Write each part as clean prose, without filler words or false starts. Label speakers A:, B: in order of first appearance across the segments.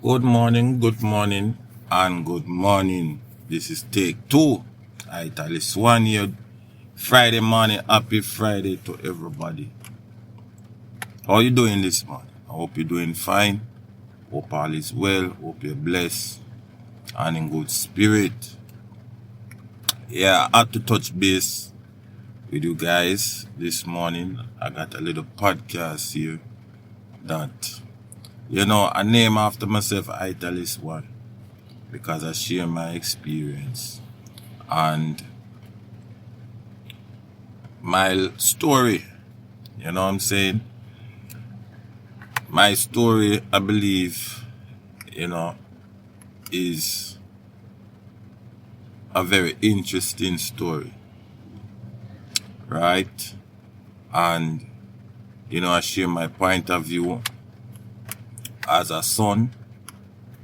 A: Good morning, and good morning. This is take two. Italis 1 year, Friday morning. Happy Friday to everybody. How you doing this morning? I hope you're doing fine. Hope all is well. Hope you're blessed and in good spirit. Yeah, I had to touch base with you guys this morning. I got a little podcast here that, I name after myself Italis 1 because I share my experience and my story. You know what I'm saying? My story, I believe, is a very interesting story, right? And, I share my point of view as a son,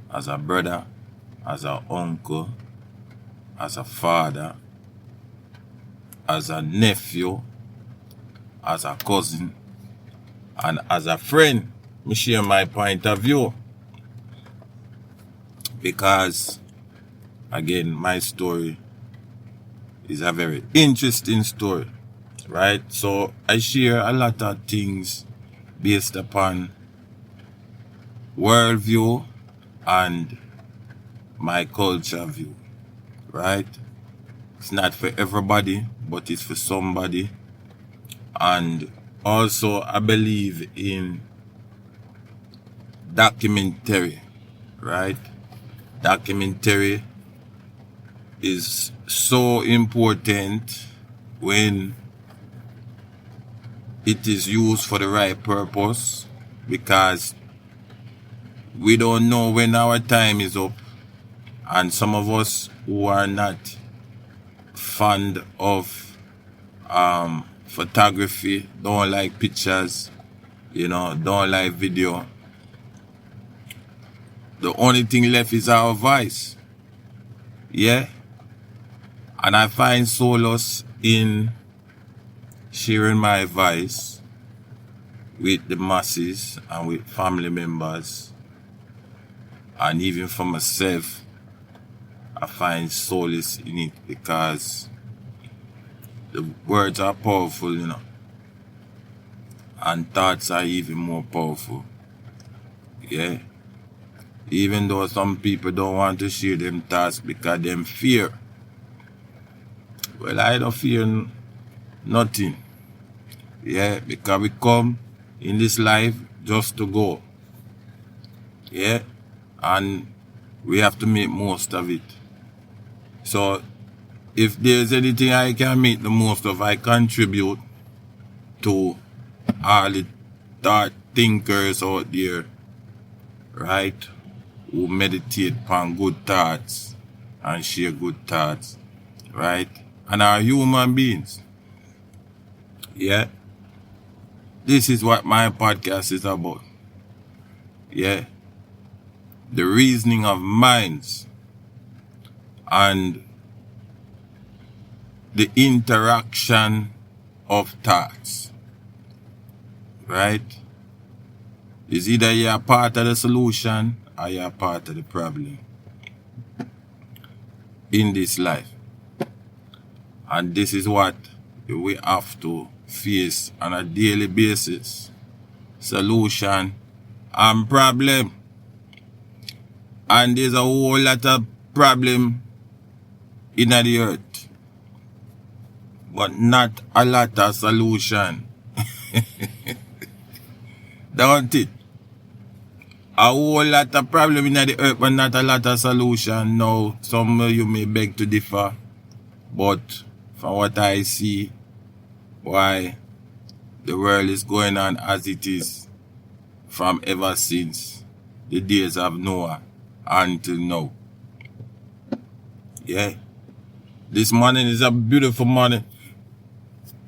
A: as a brother, as an uncle, as a father, as a nephew, as a cousin, and as a friend. I share my point of view because, again, my story is a very interesting story, right? So I share a lot of things based upon worldview and my culture view, right? It's not for everybody, but it's for somebody. And also, I believe in documentary, right? Documentary is so important when it is used for the right purpose, because we don't know when our time is up, and some of us who are not fond of photography, don't like pictures, don't like video. The only thing left is our voice. Yeah? And I find solace in sharing my voice with the masses and with family members. And even for myself, I find solace in it because the words are powerful, and thoughts are even more powerful. Yeah? Even though some people don't want to share them thoughts because them fear. Well, I don't fear nothing. Yeah, because we come in this life just to go. Yeah, and we have to make most of it. So, if there's anything I can make the most of, I contribute to all the thought thinkers out there, right? Who meditate upon good thoughts and share good thoughts, right? And are human beings. Yeah. This is what my podcast is about. Yeah. The reasoning of minds and the interaction of thoughts. Right? It's either you're part of the solution or you're part of the problem in this life. And this is what we have to face on a daily basis. Solution and problem. And there's a whole lot of problem in the earth, but not a lot of solution. Don't it? A whole lot of problem in the earth, but not a lot of solution. Now, some of you may beg to differ, but from what I see, why the world is going on as it is from ever since the days of Noah until now. Yeah. This morning is a beautiful morning.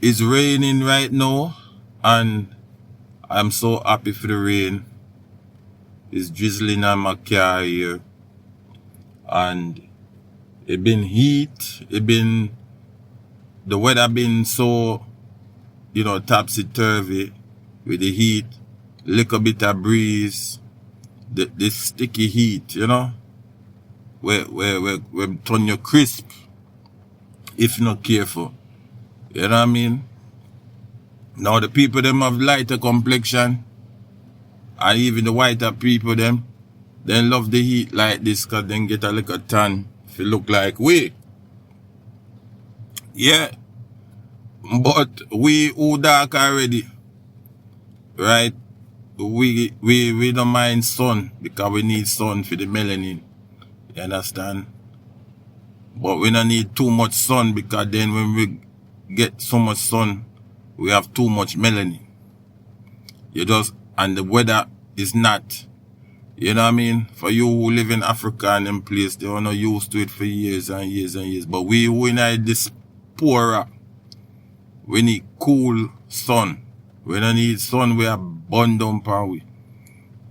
A: It's raining right now, and I'm so happy for the rain. It's drizzling on my car here, and it been heat. The weather been so, topsy-turvy with the heat, little bit of breeze, this sticky heat, you know, where turn you crisp if you're not careful. You know what I mean? Now the people them have lighter complexion, and even the whiter people them love the heat like this because then get a little tan if you look like we. Yeah. But we who dark already, right? We don't mind sun because we need sun for the melanin. You understand? But we don't need too much sun because then when we get so much sun, we have too much melanin. And the weather is not, you know what I mean? For you who live in Africa and them place, they are not used to it for years and years and years. But we need this poorer. We need cool sun. We don't need sun, we are burned down per we.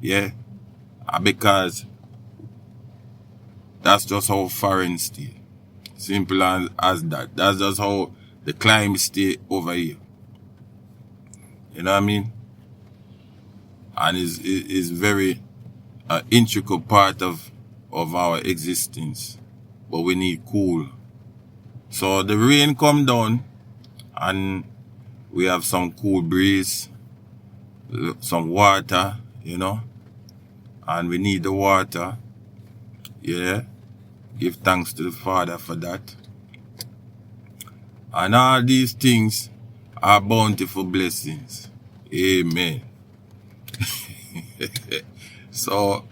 A: Yeah? Because that's just how foreign stay. Simple as that. That's just how the climate stay over here. You know what I mean? And is very intricate part of our existence. But we need cool. So the rain come down and we have some cool breeze, some water, you know, and we need the water. Yeah. Give thanks to the Father for that. And all these things are bountiful blessings. Amen. So,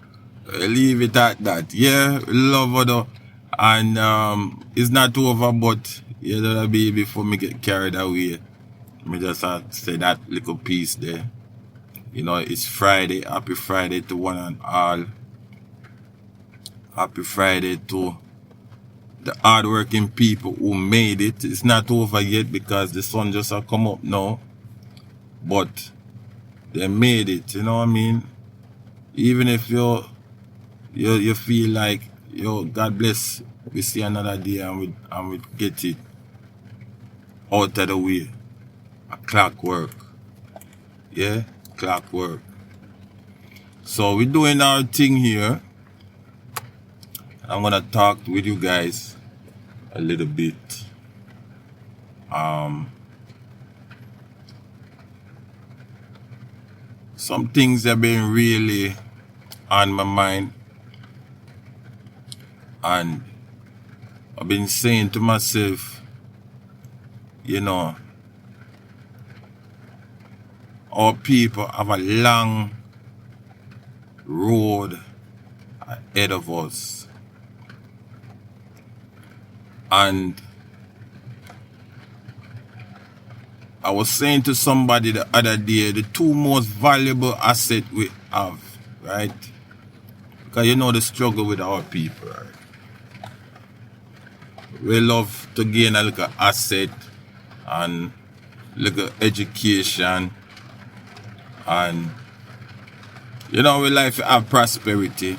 A: leave it at that. Yeah, love her. And it's not over, but you know, baby, before me get carried away, me just say that little piece there. You know, it's Friday. Happy Friday to one and all. Happy Friday to the hardworking people who made it. It's not over yet because the sun just have come up now. But they made it, you know what I mean? Even if you feel like, God bless, we see another day and we get it out of the way. A clockwork. Yeah? Clockwork. So we're doing our thing here. I'm gonna talk with you guys a little bit. Some things have been really on my mind, and I've been saying to myself, you know, our people have a long road ahead of us. And I was saying to somebody the other day, the two most valuable assets we have, right? Because you know the struggle with our people, right? We love to gain a little asset and little education, and you know we like to have prosperity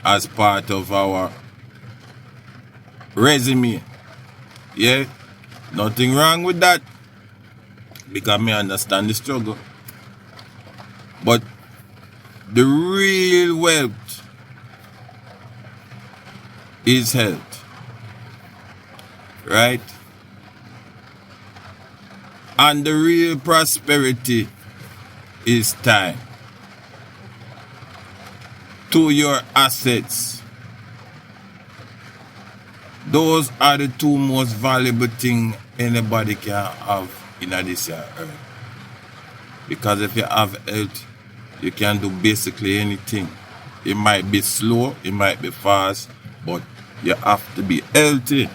A: as part of our resume. Yeah, nothing wrong with that, because I understand the struggle. But the real wealth is health, right? And the real prosperity is time. To your assets. Those are the two most valuable things anybody can have in this earth. Because if you have health, you can do basically anything. It might be slow, it might be fast, but you have to be healthy.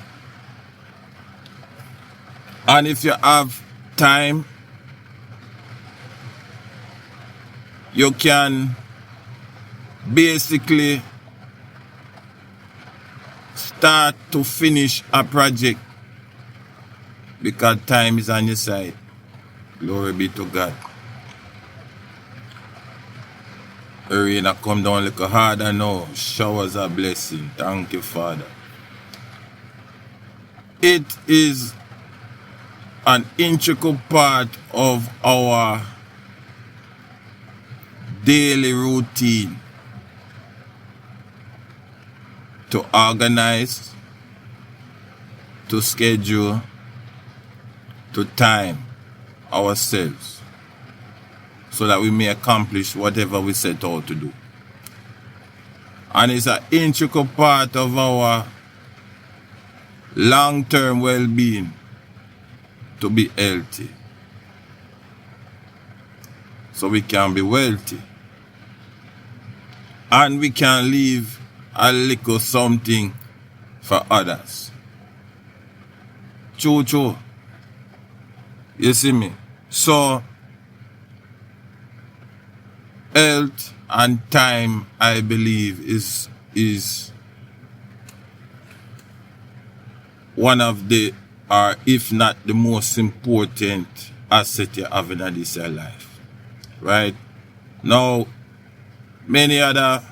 A: And if you have time, you can basically start to finish a project because time is on your side. Glory be to God. The rain a come down a little harder now. Showers are blessing. Thank you, Father. It is an integral part of our daily routine to organize, to schedule, to time ourselves so that we may accomplish whatever we set out to do. And it's an intricate part of our long-term well-being to be healthy, so we can be wealthy and we can leave a little something for others. True. You see me? So health and time, I believe, is one of the, or if not the most important asset you have in this life. Right? Now, many other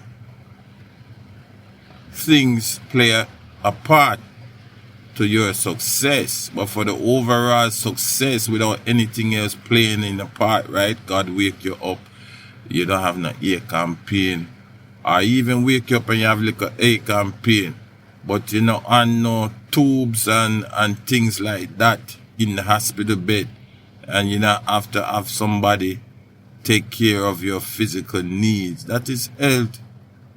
A: things play a part to your success, but for the overall success, without anything else playing in a part, right? God wake you up, you don't have no ache and pain, or even wake you up and you have like a ache and pain, but you know, and no tubes and things like that in the hospital bed, and you know, have to have somebody take care of your physical needs. That is health.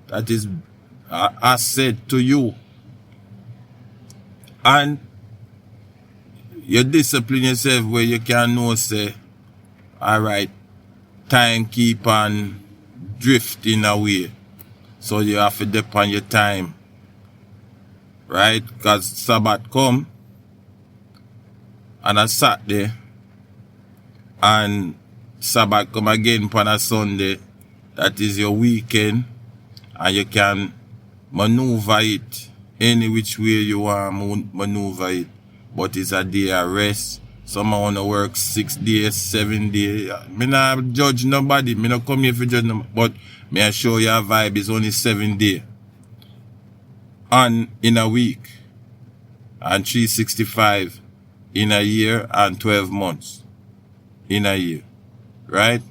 A: That is an asset to you. And you discipline yourself where you can know, say, alright, time keep on drifting away. So you have to depend on your time. Right? Because Sabbath come on a Saturday and Sabbath come again on a Sunday. That is your weekend, and you can maneuver it any which way you want to maneuver it. But it's a day of rest. Some want to work 6 days, 7 days. Me not judge nobody. Me not come here for judge nobody. But me assure your vibe is only 7 days. And in a week. And 365 in a year, and 12 months in a year. Right?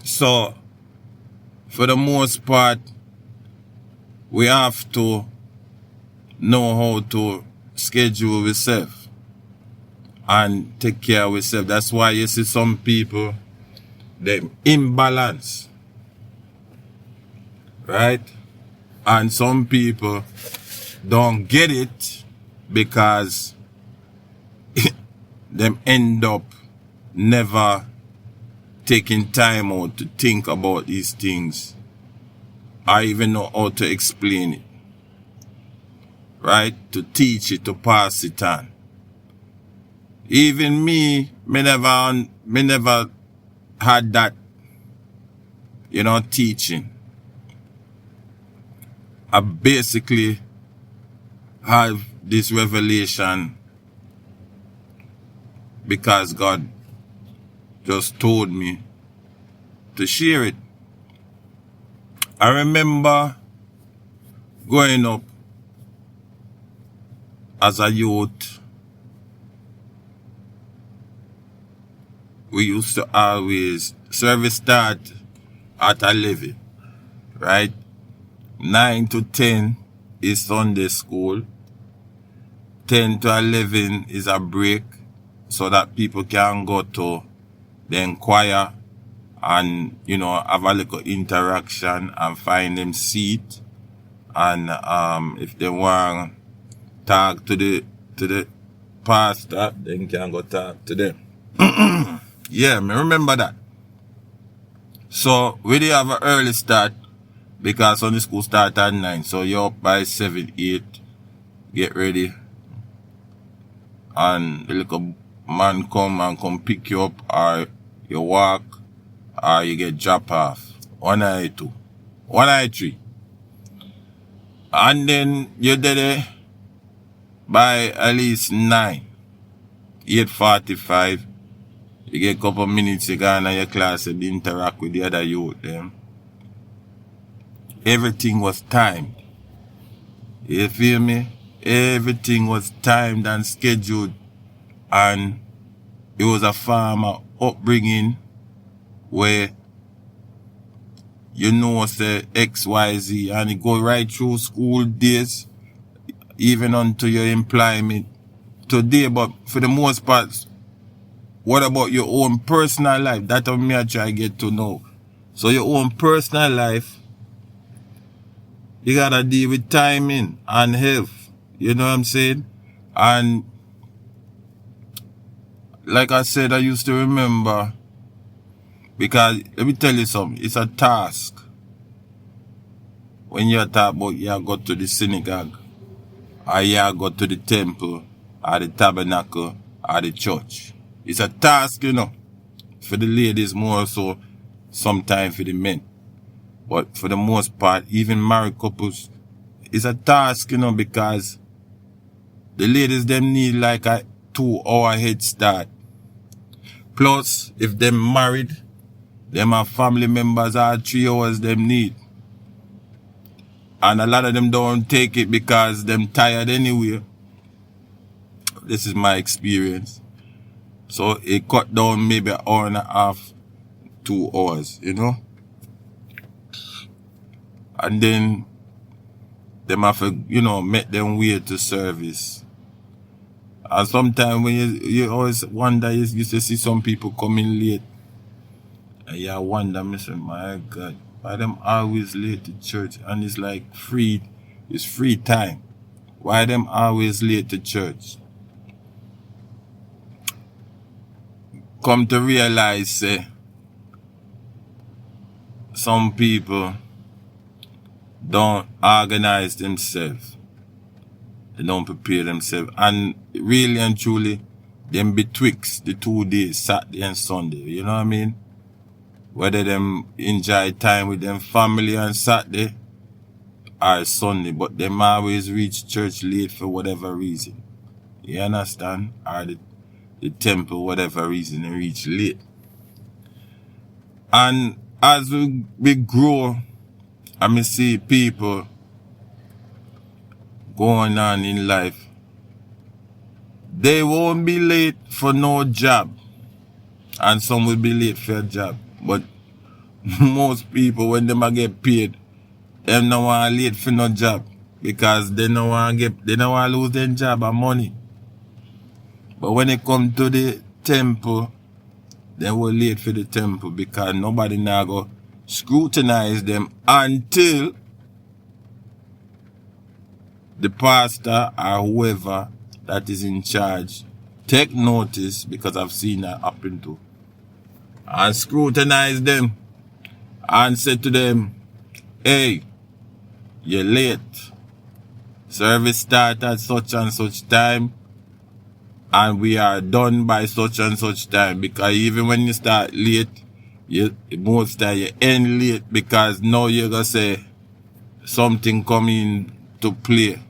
A: So, for the most part, we have to know how to schedule ourselves and take care of ourselves. That's why you see some people, they imbalance. Right? And some people don't get it because them end up never taking time out to think about these things. I even know how to explain it. Right? To teach it, to pass it on. Even me never had that, teaching. I basically have this revelation because God just told me to share it. I remember growing up as a youth, we used to always, service start at 11, right? 9 to 10 is Sunday school. 10 to 11 is a break so that people can go to the choir and, have a little interaction and find them seat. And if they want to talk to the pastor, then can go talk to them. Yeah, me remember that. So we did have an early start because Sunday school start at 9. So you're up by 7, 8, get ready. And the little man come pick you up, or you walk, or you get dropped off. 1 or 2. 1 or 3. And then you're there by at least 9. 8:45. You get a couple minutes, you go in your class and interact with the other youth. Them. Everything was timed. You feel me? Everything was timed and scheduled. And it was a farmer upbringing where you know, say XYZ, and it go right through school days, even unto your employment today. But for the most part, what about your own personal life? That's what me I try to get to know. So your own personal life, you gotta deal with timing and health. You know what I'm saying? And like I said, I used to remember, because let me tell you something, it's a task. When you talk about you go to the synagogue, or you go to the temple, or the tabernacle, or the church. It's a task, you know. For the ladies more so, sometimes for the men. But for the most part, even married couples, it's a task, you know, because the ladies, them need like a 2-hour head start. Plus, if them married, them have family members or 3 hours them need. And a lot of them don't take it because them tired anyway. This is my experience. So it cut down maybe an hour and a half, 2 hours, you know. And then them have to, you know, make them way to service. And sometimes when you always wonder, you used to see some people coming late. And you wonder, I say, my God, why them always late to church? And it's like it's free time. Why them always late to church? Come to realize, some people don't organize themselves. They don't prepare themselves. And really and truly, them betwixt the 2 days, Saturday and Sunday. You know what I mean? Whether them enjoy time with them family on Saturday or Sunday, but them always reach church late for whatever reason. You understand? Or the temple, whatever reason, they reach late. And as we grow, I may see people going on in life, they won't be late for no job, and some will be late for a job. But most people, when them get paid, them don't want late for no job, because they don't want to lose their job and money. But when it come to the temple, they will late for the temple, because nobody now go scrutinize them until the pastor or whoever that is in charge take notice, because I've seen that happen too, and scrutinize them and say to them, hey, you're late. Service start at such and such time, and we are done by such and such time. Because even when you start late, most time you end late, because now you're going to say something coming to play.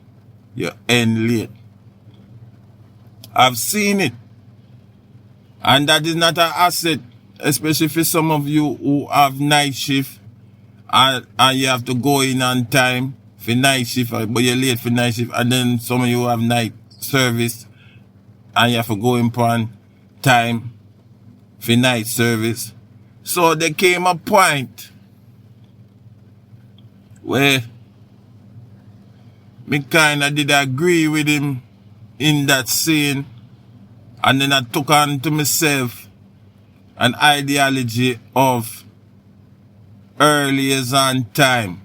A: You end late. I've seen it. And that is not an asset, especially for some of you who have night shift, and you have to go in on time for night shift, but you're late for night shift. And then some of you have night service, and you have to go in on time for night service. So there came a point where me kind of did agree with him in that saying, and then I took on to myself an ideology of early is on time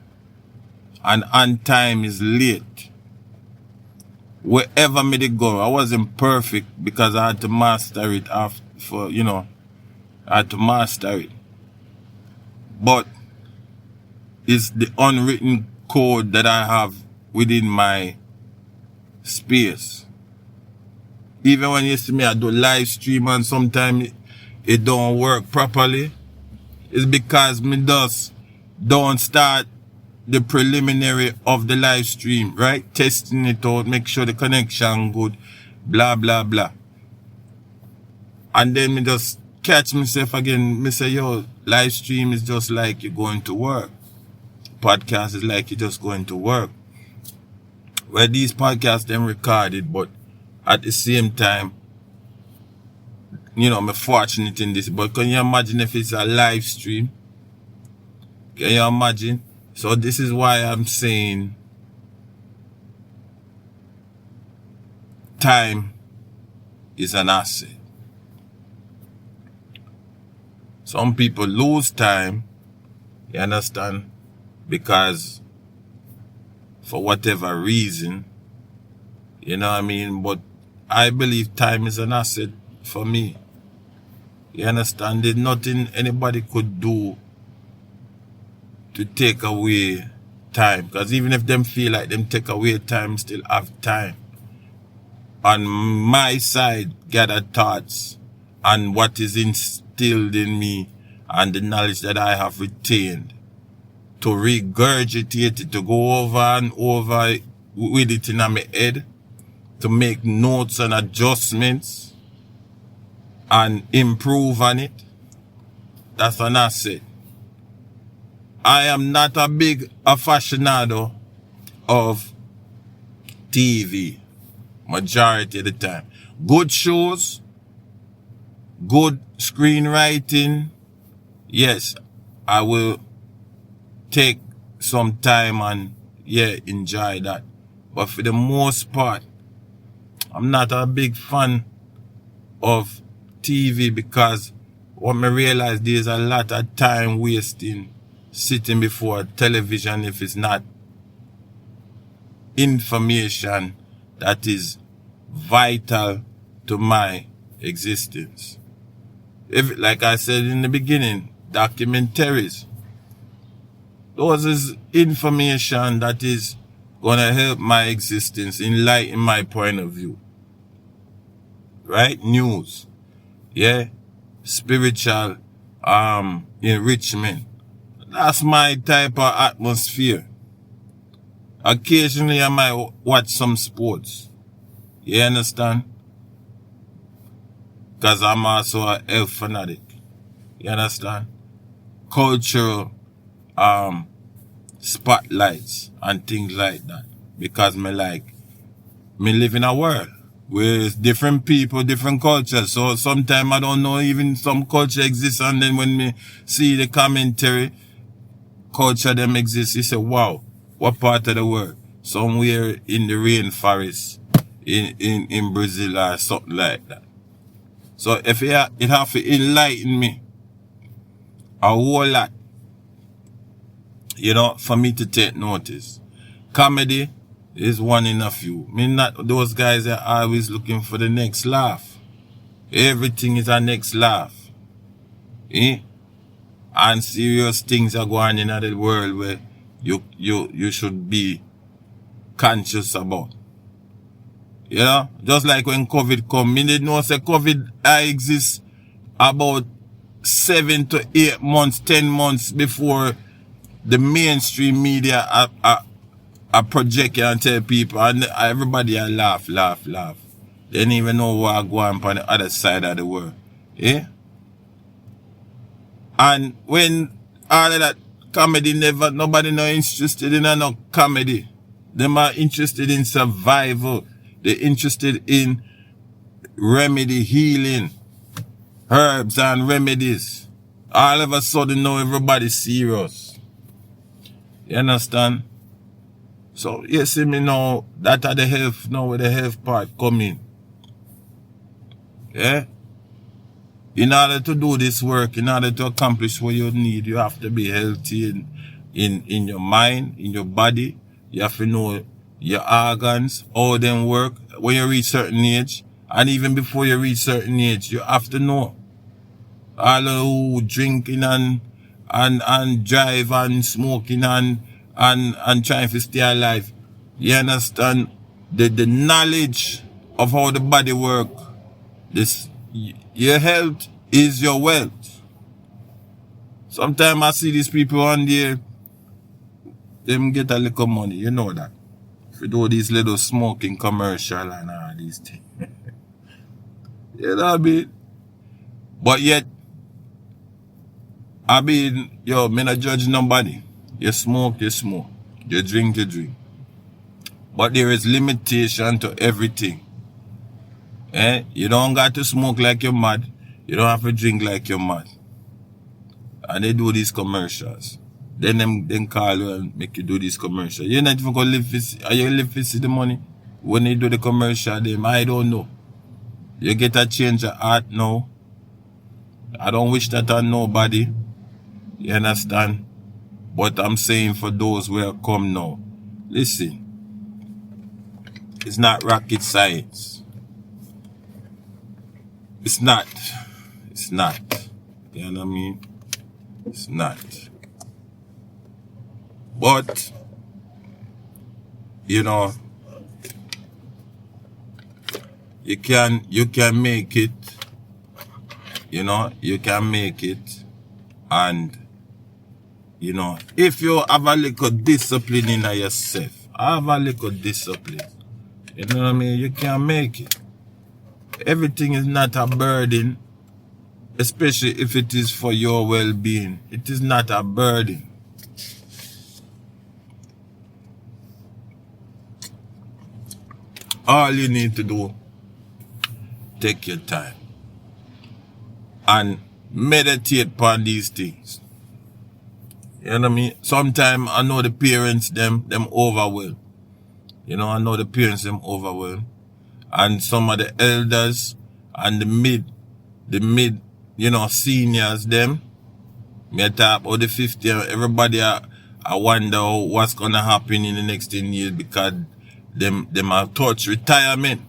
A: and on time is late. Wherever me did go, I wasn't perfect because I had to master it I had to master it. But it's the unwritten code that I have within my space. Even when you see me, I do live stream and sometimes it don't work properly. It's because me just don't start the preliminary of the live stream, right? Testing it out, make sure the connection good, blah, blah, blah. And then me just catch myself again. Me say, yo, live stream is just like you're going to work. Podcast is like you're just going to work. Where these podcasts them recorded, but at the same time, you know, I'm fortunate in this. But can you imagine if it's a live stream? Can you imagine? So this is why I'm saying time is an asset. Some people lose time, you understand, because for whatever reason, you know what I mean? But I believe time is an asset for me. You understand? There's nothing anybody could do to take away time. Because even if them feel like them take away time, still have time. On my side, gather thoughts and what is instilled in me and the knowledge that I have retained, to regurgitate it, to go over and over with it in my head, to make notes and adjustments and improve on it. That's an asset. I am not a big aficionado of TV majority of the time. Good shows, good screenwriting, yes, I will take some time and enjoy that. But for the most part, I'm not a big fan of TV, because what I realize, there's a lot of time wasting sitting before a television if it's not information that is vital to my existence. If, like I said in the beginning, documentaries, those is information that is gonna help my existence, enlighten my point of view. Right? News. Yeah? Spiritual enrichment. That's my type of atmosphere. Occasionally I might watch some sports. You understand? Because I'm also a health fanatic. You understand? Cultural spotlights and things like that. Because me live in a world where it's different people, different cultures. So sometimes I don't know even some culture exists, and then when me see the commentary, culture them exists, you say, wow, what part of the world? Somewhere in the rainforest in Brazil or something like that. So if it have to enlighten me a whole lot, you know, for me to take notice. Comedy is one in a few. I mean, not those guys that are always looking for the next laugh. Everything is a next laugh. Eh? And serious things are going on in the world where you should be conscious about. You know? Just like when COVID come, me didn't know say COVID exists about 7 to 8 months, 10 months before the mainstream media I project it and tell people, and everybody I laugh. They don't even know what go on the other side of the world. Yeah? And when all of that comedy nobody no interested in no comedy. Them are interested in survival. They're interested in remedy, healing, herbs and remedies. All of a sudden now everybody's serious. You understand? So, you see me now, that are the health, now where the health part come in. Yeah? In order to do this work, in order to accomplish what you need, you have to be healthy in your mind, in your body. You have to know your organs, how them work when you reach certain age. And even before you reach certain age, you have to know. All who drinking and drive and smoking and trying to stay alive. You understand? The knowledge of how the body work. Your health is your wealth. Sometimes I see these people on there, them get a little money, you know that. For do these little smoking commercial and all these things. You know what I mean? But yet, me not judge nobody. You smoke, you smoke. You drink, you drink. But there is limitation to everything. You don't got to smoke like you're mad. You don't have to drink like you're mad. And they do these commercials. Then them call you and make you do this commercial. You're not even gonna live for, are you live for see the money? When they do the commercial, them, I don't know. You get a change of heart now. I don't wish that on nobody. You understand? But I'm saying for those who have come now, listen, it's not rocket science. It's not. It's not. You know what I mean? It's not. But, you know, you can make it. You know, you can make it. And, you know, if you have a little discipline in yourself, have a little discipline. You know what I mean? You can make it. Everything is not a burden, especially if it is for your well-being. It is not a burden. All you need to do, take your time and meditate upon these things. You know what I mean? Sometimes I know the parents, them overwhelmed. You know, I know the parents, them overwhelmed. And some of the elders and the mid, you know, seniors, them. Me talk about the 50, everybody, I wonder what's going to happen in the next 10 years because them are touch retirement.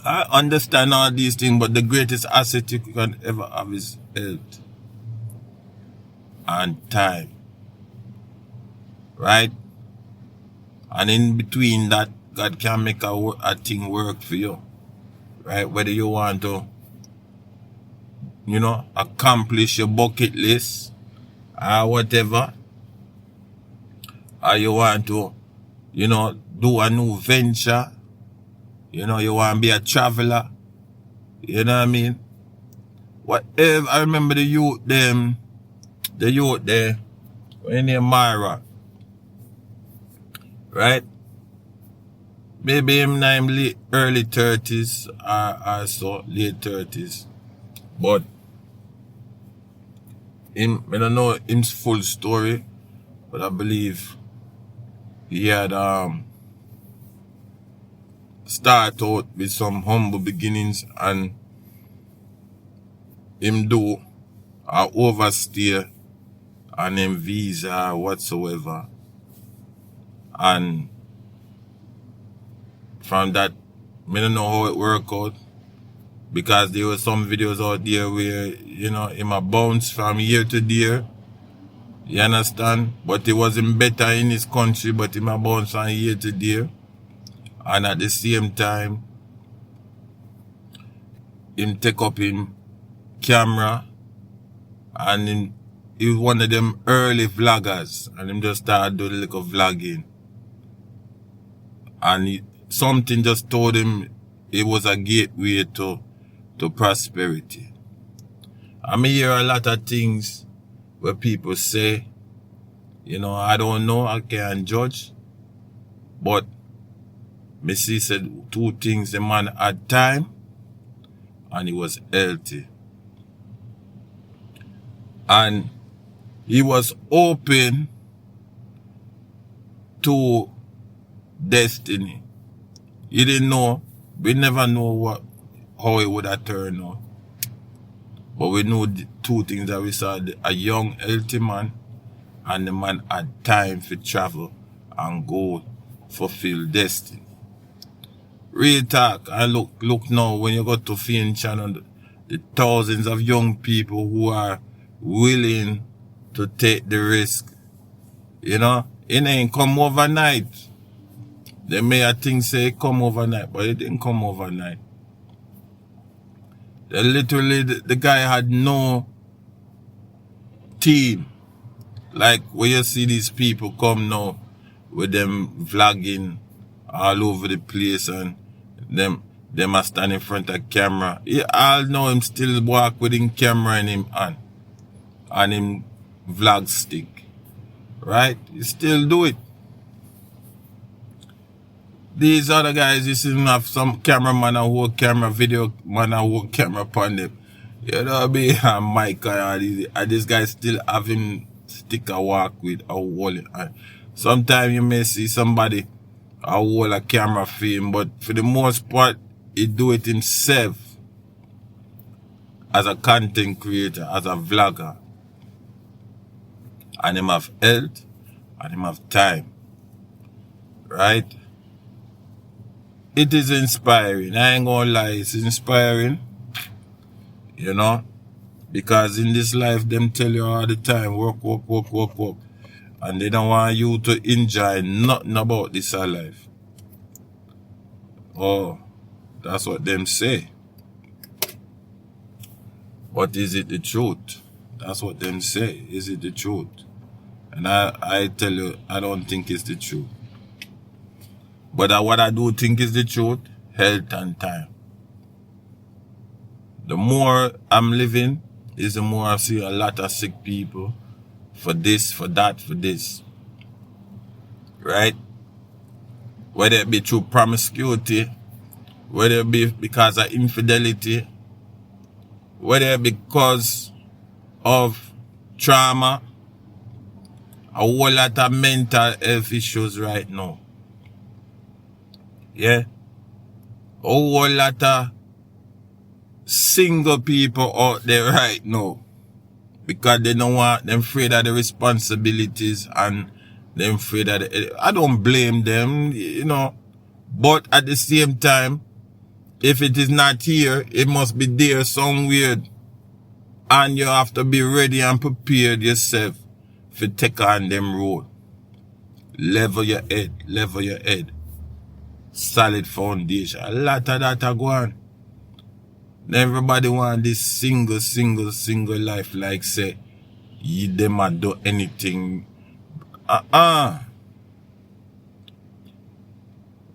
A: I understand all these things, but the greatest asset you can ever have is health and time. Right? And in between that, God can make a thing work for you. Right? Whether you want to, you know, accomplish your bucket list or whatever. Or you want to, you know, do a new venture. You know, you want to be a traveler. You know what I mean? Whatever. I remember the youth there, when near Myra. Right? Maybe him late, early 30s or so, late 30s. But I don't know his full story, but I believe he had start out with some humble beginnings and him do a overstay on him visa whatsoever. And from that, I don't know how it worked out. Because there were some videos out there where, you know, him a bounce from year to year. You understand? But it wasn't better in his country, but him a bounce from year to year. And at the same time, him take up him camera and he was one of them early vloggers and him just started doing a little vlogging. And something just told him it was a gateway to prosperity. I mean, hear a lot of things where people say, you know, I don't know, I can't judge. But Missy said two things. The man had time and he was healthy. And he was open to destiny. He didn't know, we never know how it would have turned out. But we know the two things that we saw, a young, healthy man and the man had time for travel and go fulfill destiny. Real talk, and look now, when you go to Fiend Channel, the thousands of young people who are willing to take the risk. You know, it ain't come overnight. They may have things say it come overnight, but it didn't come overnight. Literally, the guy had no team. Like where you see these people come now with them vlogging all over the place and them are standing in front of camera. I'll know him still walk with him camera in him hand and him vlog stick. Right? He still do it. These other guys, you see them have some cameraman and whole camera, video man and whole camera upon them. You know what I mean? And Mike and this guy still having stick a walk with, a hold it. Sometimes you may see somebody a hold a camera film, but for the most part, he do it himself as a content creator, as a vlogger. And him have health, and him have time. Right? It is inspiring. I ain't gonna lie, it's inspiring. You know? Because in this life, them tell you all the time, work. And they don't want you to enjoy nothing about this life. Oh, that's what them say. But is it the truth? That's what them say. Is it the truth? And I tell you, I don't think it's the truth. But what I do think is the truth, health and time. The more I'm living, is the more I see a lot of sick people for this, for that, for this. Right? Whether it be through promiscuity, whether it be because of infidelity, whether it be because of trauma, a whole lot of mental health issues right now. Yeah? A whole lot of single people out there right now. Because they don't want, they're afraid of the responsibilities and they're afraid of I don't blame them, you know. But at the same time, if it is not here, it must be there somewhere. And you have to be ready and prepared yourself for take on them road. Level your head. Solid foundation. A lot of that are going. Everybody want this single life, like say, you them a do anything.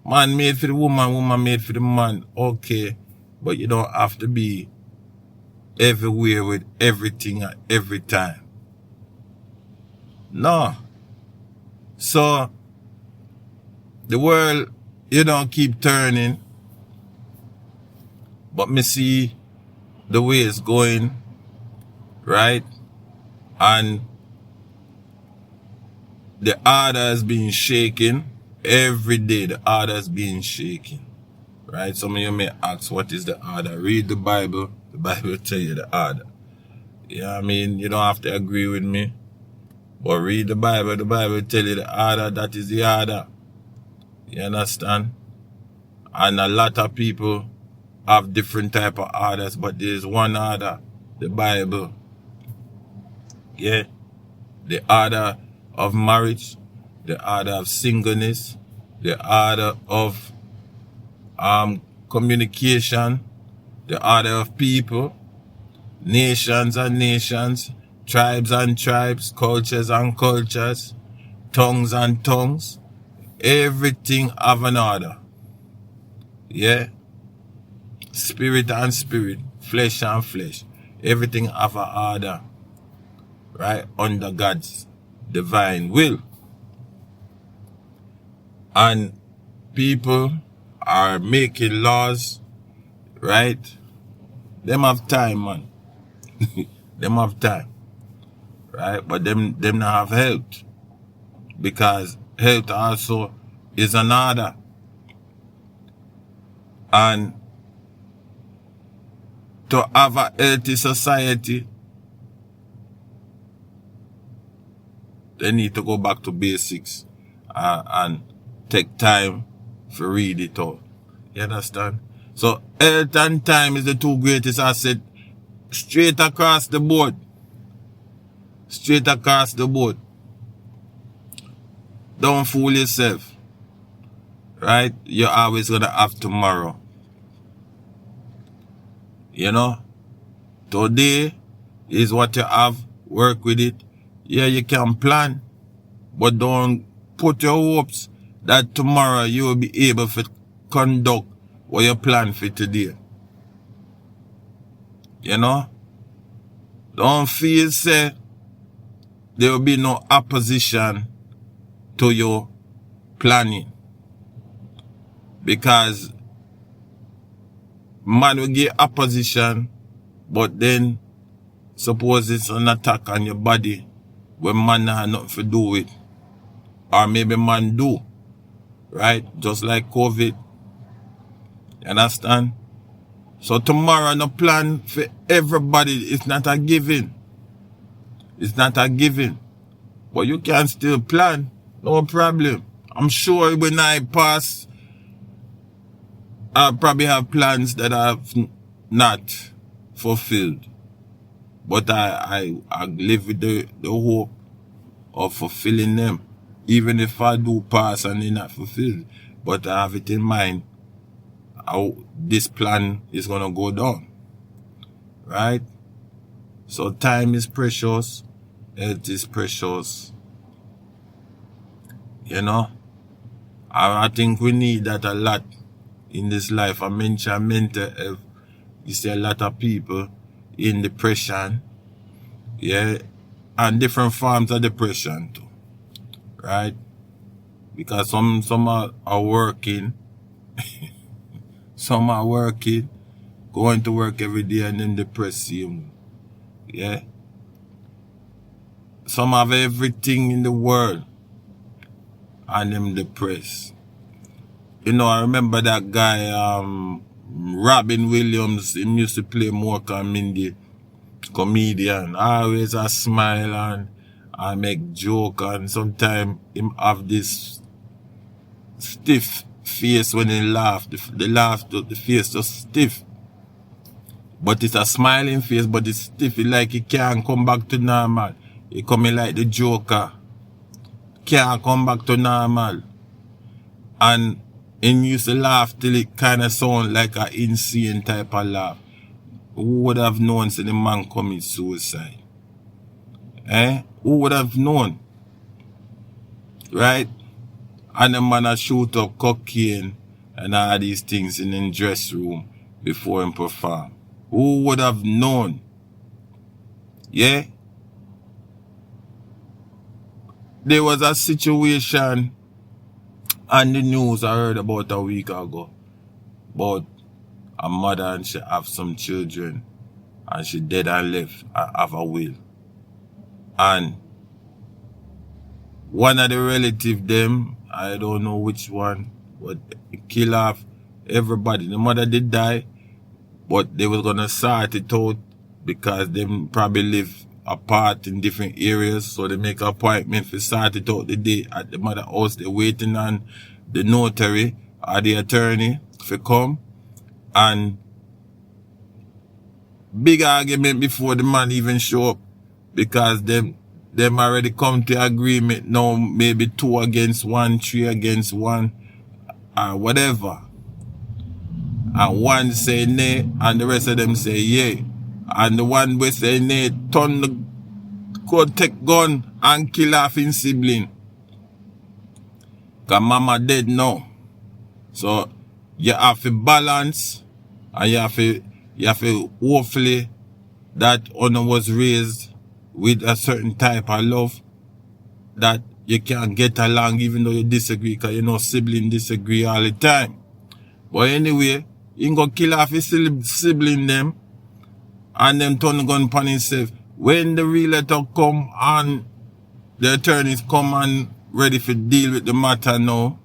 A: Man made for the woman made for the man. Okay. But you don't have to be everywhere with everything at every time. No. So, the world, you don't keep turning. But me see the way it's going, right? And the order is being shaken. Every day the order is being shaken. Right? Some of you may ask, what is the order? Read the Bible. The Bible will tell you the order. You know what I mean? You don't have to agree with me. But read the Bible. The Bible will tell you the order. That is the order. You understand? And a lot of people have different type of orders, but there's one order, the Bible. Yeah. The order of marriage, the order of singleness, the order of communication, the order of people, nations and nations, tribes and tribes, cultures and cultures, tongues and tongues. Everything have an order. Yeah. Spirit and spirit, flesh and flesh. Everything have an order. Right? Under God's divine will. And people are making laws, right? Them have time, man. Them have time. Right? But them not have health. Because health also is an order. And to have a healthy society, they need to go back to basics and take time to read it out. You understand? So health and time is the two greatest assets straight across the board. Straight across the board. Don't fool yourself. Right? You're always going to have tomorrow. You know? Today is what you have. Work with it. Yeah, you can plan. But don't put your hopes that tomorrow you will be able to conduct what you plan for today. You know? Don't feel say there will be no opposition to your planning. Because man will get opposition, but then suppose it's an attack on your body, when man have nothing to do with. Or maybe man do. Right? Just like COVID. You understand? So tomorrow no plan for everybody. It's not a given. It's not a given. But you can still plan. No problem. I'm sure when I pass, I'll probably have plans that I've not fulfilled. But I live with the hope of fulfilling them. Even if I do pass and they're not fulfilled. But I have it in mind how this plan is going to go down. Right? So time is precious. Health is precious. You know? I think we need that a lot in this life. I mentioned mental health. You see a lot of people in depression. Yeah? And different forms of depression too. Right? Because some are working. Some are working, going to work every day and then depressed. Yeah? Some have everything in the world and them depressed. You know, I remember that guy, Robin Williams, he used to play Mork and Mindy, comedian. Always a smile and I make joke, and sometimes him have this stiff face when he laugh. The face just stiff. But it's a smiling face, but it's stiff. It's like he can't come back to normal. He coming like the Joker. Can't come back to normal. And he used to laugh till it kind of sound like an insane type of laugh. Who would have known so the man commit suicide? Eh? Who would have known? Right? And the man a shoot up cocaine and all these things in the dress room before him perform. Who would have known? Yeah? There was a situation on the news I heard about a week ago. About a mother and she have some children. And she dead and left and have a will. And one of the relatives them, I don't know which one, but kill off everybody. The mother did die, but they was gonna sort it out because they probably live apart in different areas, so they make an appointment for sort it out the day at the mother house. They're waiting on the notary or the attorney to come, and big argument before the man even show up because them already come to agreement now, maybe 2 against 1, 3 against 1, or whatever. And one say nay, and the rest of them say yay. And the one we say nay, turn the go take gun and kill off his sibling. Cause mama dead now. So you have to balance, and you have to hopefully that honor was raised with a certain type of love that you can get along even though you disagree, because you know siblings disagree all the time. But anyway, you go kill off his sibling them and them turn the gun upon himself. When the realtor come and the attorneys come and ready to deal with the matter now,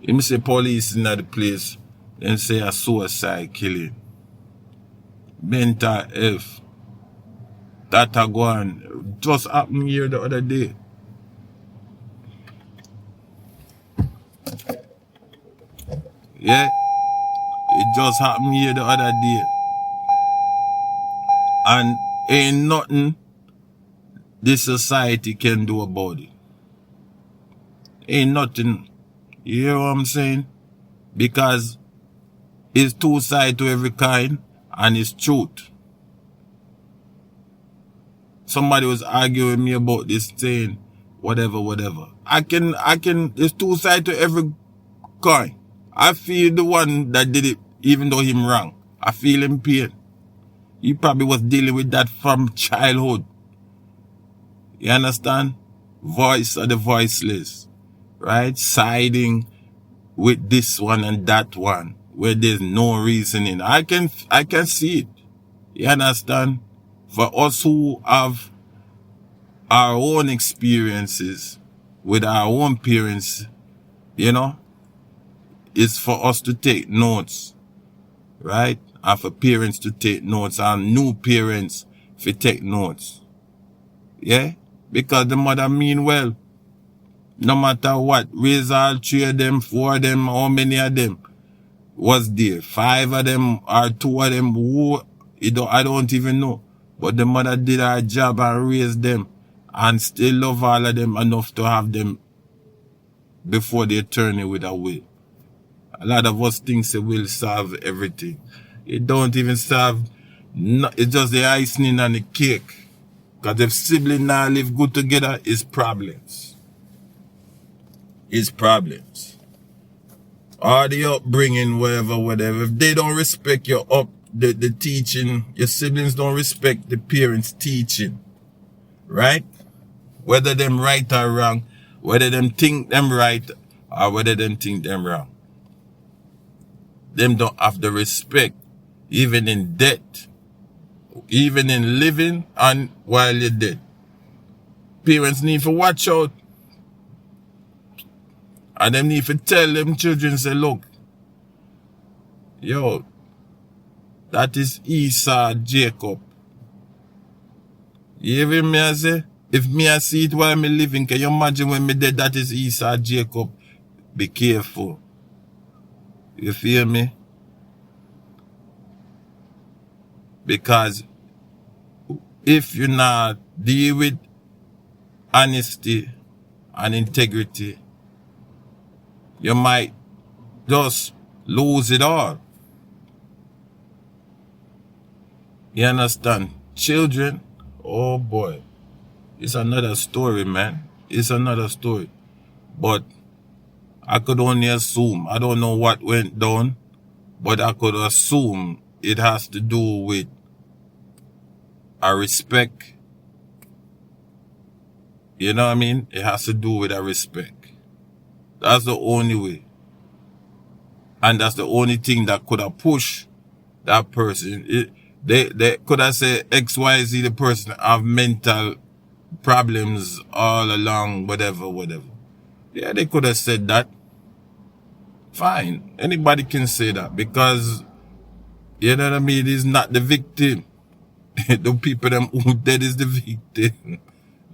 A: him say police in the place, then say a suicide killing. Mental health. That a go on. Just happened here the other day. Yeah? It just happened here the other day. And ain't nothing this society can do about it. Ain't nothing. You hear what I'm saying? Because it's two sides to every kind and it's truth. Somebody was arguing with me about this saying, whatever. I can, there's two sides to every coin. I feel the one that did it, even though him wrong. I feel him pain. He probably was dealing with that from childhood. You understand? Voice of the voiceless. Right? Siding with this one and that one, where there's no reasoning. I can see it. You understand? For us who have our own experiences with our own parents, you know, is for us to take notes, right? And for parents to take notes and new parents to take notes. Yeah? Because the mother mean well. No matter what, raise all 3 of them, 4 of them, how many of them was there? 5 of them or 2 of them, who, I don't even know. But the mother did her job and raised them and still love all of them enough to have them before they turn it with a will. A lot of us think a will solve everything. It don't even solve, it's just the icing on the cake. Because if siblings now live good together, it's problems. It's problems. Or the upbringing, whatever. If they don't respect the teaching, your siblings don't respect the parents' teaching. Right? Whether them right or wrong, whether them think them right or whether them think them wrong. Them don't have the respect, even in death, even in living and while you're dead. Parents need to watch out. And them need to tell them children, say, look, yo, that is Esau Jacob. You hear me I say? If me I see it while me living, can you imagine when me dead, that is Esau Jacob? Be careful. You feel me? Because if you not deal with honesty and integrity, you might just lose it all. You understand? Children, oh boy, it's another story, man. It's another story. But I could only assume, I don't know what went down, but I could assume it has to do with a respect. You know what I mean? It has to do with a respect. That's the only way. And that's the only thing that could have pushed that person. They could have said XYZ, the person have mental problems all along, whatever. Yeah, they could have said that. Fine. Anybody can say that because, you know what I mean, it's not the victim. The people them who dead is the victim.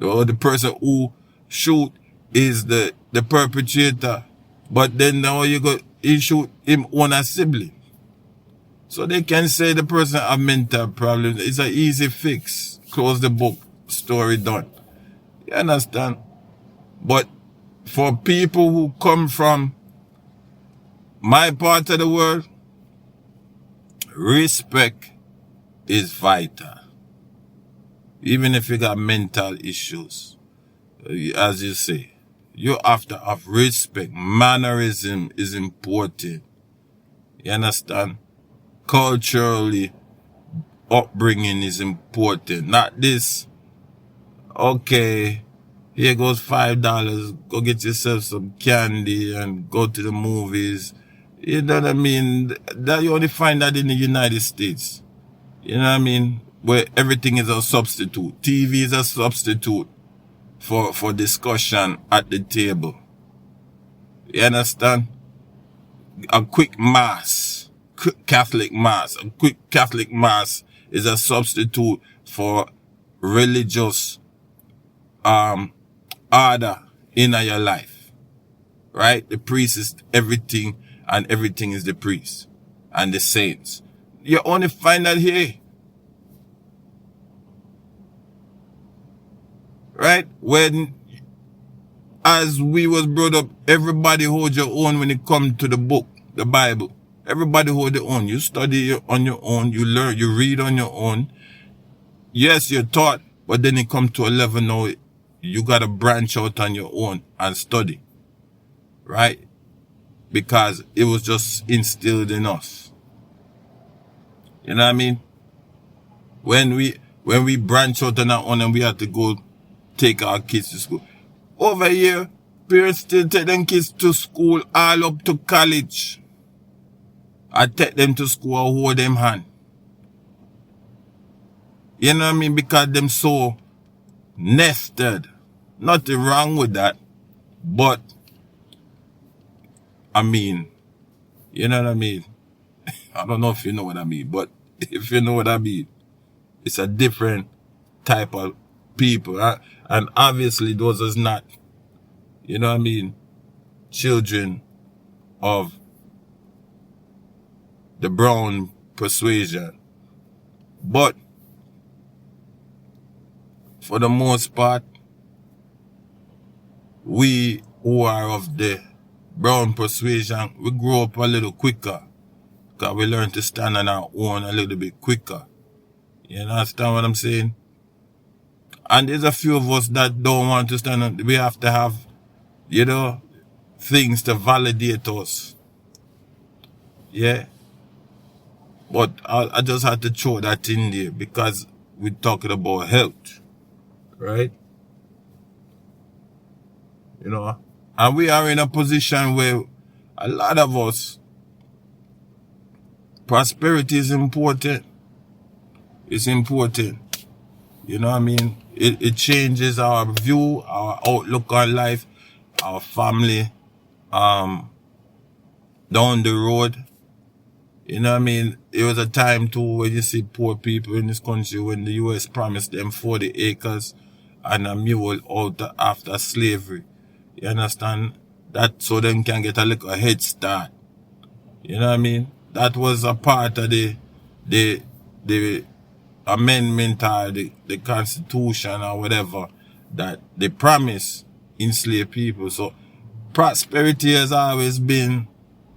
A: Or the person who shoot is the perpetrator. But then now he shoot him own a sibling. So they can say the person have mental problems. It's an easy fix. Close the book. Story done. You understand? But for people who come from my part of the world, respect is vital. Even if you got mental issues, as you say, you have to have respect. Mannerism is important. You understand? Culturally, upbringing is important. Not this, okay, here goes $5, go get yourself some candy and go to the movies. You know what I mean? That you only find that in the United States. You know what I mean? Where everything is a substitute. TV is a substitute for discussion at the table. You understand? A quick mass, Catholic mass, a quick Catholic mass is a substitute for religious order in your life. Right? The priest is everything and everything is the priest and the saints. You only find that here. Right? When, as we was brought up, everybody hold your own when it comes to the book, the Bible. Everybody hold their own. You study on your own. You learn, you read on your own. Yes, you're taught, but then it comes to a level now, you got to branch out on your own and study. Right? Because it was just instilled in us. You know what I mean? When we branch out on our own and we have to go take our kids to school. Over here, parents still take them kids to school all up to college. I take them to school and hold them hand. You know what I mean? Because them so nested. Nothing wrong with that. But, I mean, you know what I mean? I don't know if you know what I mean, but if you know what I mean, it's a different type of people. And obviously those is not, you know what I mean, children of the brown persuasion. But for the most part, we who are of the brown persuasion, we grow up a little quicker. Because we learn to stand on our own a little bit quicker. You understand what I'm saying? And there's a few of us that don't want to stand on. We have to have, you know, things to validate us. Yeah? But I just had to throw that in there because we're talking about health. Right? You know? And we are in a position where a lot of us, prosperity is important. It's important. You know what I mean? It changes our view, our outlook on life, our family, down the road. You know what I mean? There was a time too when you see poor people in this country when the US promised them 40 acres and a mule out after slavery. You understand? That so them can get a little head start. You know what I mean? That was a part of the amendment or the constitution or whatever that they promise enslaved people. So prosperity has always been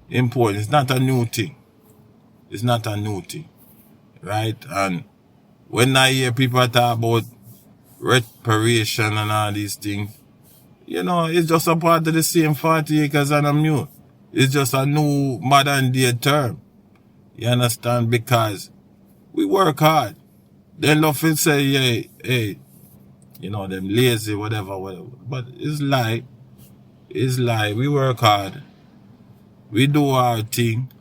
A: important. It's not a new thing. It's not a new thing. Right? And when I hear people talk about reparation and all these things, you know, it's just a part of the same 40 acres and a mule. It's just a new modern day term. You understand? Because we work hard. Then nothing say, hey, you know, them lazy, whatever. But it's lie. It's lie. We work hard. We do our thing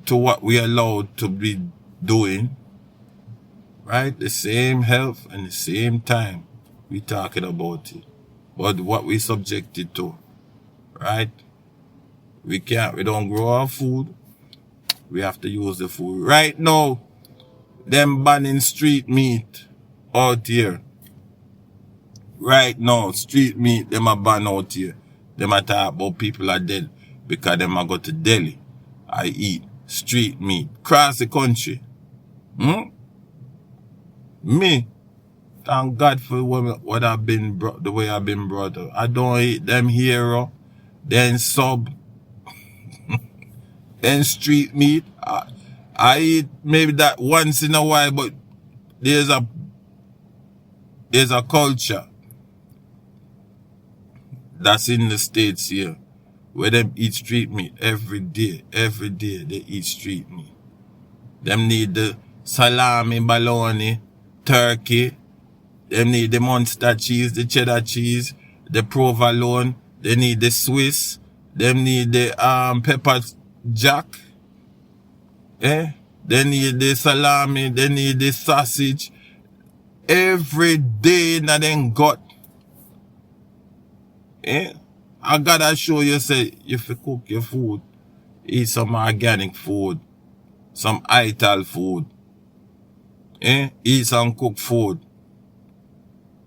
A: to what we are allowed to be doing. Right? The same health and the same time we talking about it. But what we subjected to. Right? We don't grow our food. We have to use the food. Right now, them banning street meat out here. Right now, street meat, them are banned out here. Them are talk about people are dead because them are go to Delhi. I eat street meat. Cross the country. Me, thank God for what I've been the way I've been brought up. I don't eat them hero, then sub, then street meat. I eat maybe that once in a while, but there's a culture that's in the States here where them eat street meat every day. Every day they eat street meat. Them need the salami, bologna, turkey. Them need the Munster cheese, the cheddar cheese, the provolone. They need the Swiss. Them need the pepper jack. They need the salami, they need the sausage. Every day na them got. I gotta show you, say, if you cook your food, eat some organic food, some ital food. Eat some cooked food.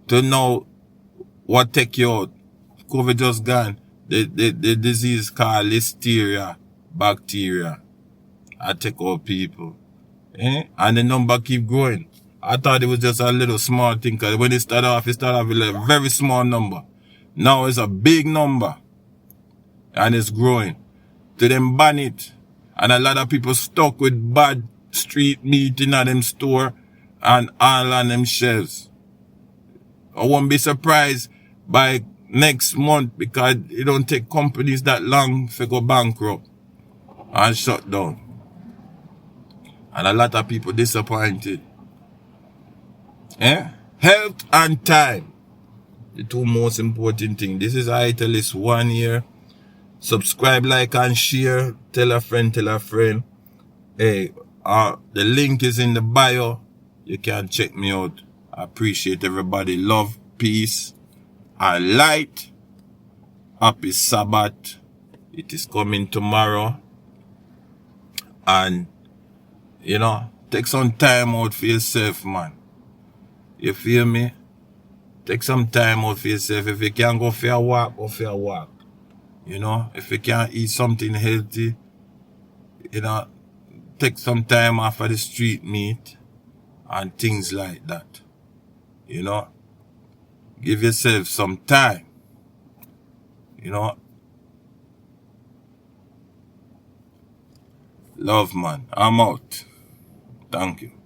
A: To know what take you out. COVID just gone. The disease called listeria, bacteria. I take out people. And the number keep growing. I thought it was just a little small thing, because when it started off with a very small number. Now it's a big number. And it's growing. To them ban it. And a lot of people stuck with bad street meat in them store and all on them shelves. I won't be surprised by next month, because it don't take companies that long to go bankrupt and shut down. And a lot of people disappointed. Health and time. The two most important things. This is Italist 1 year. Subscribe, like, and share. Tell a friend, tell a friend. The link is in the bio. You can check me out. I appreciate everybody. Love, peace, and light. Happy Sabbath. It is coming tomorrow. And, you know, take some time out for yourself, man. You feel me? Take some time out for yourself. If you can go for a walk, go for a walk. You know, if you can eat something healthy, you know, take some time off of the street meat and things like that. You know, give yourself some time. You know, love, man. I'm out. Thank you.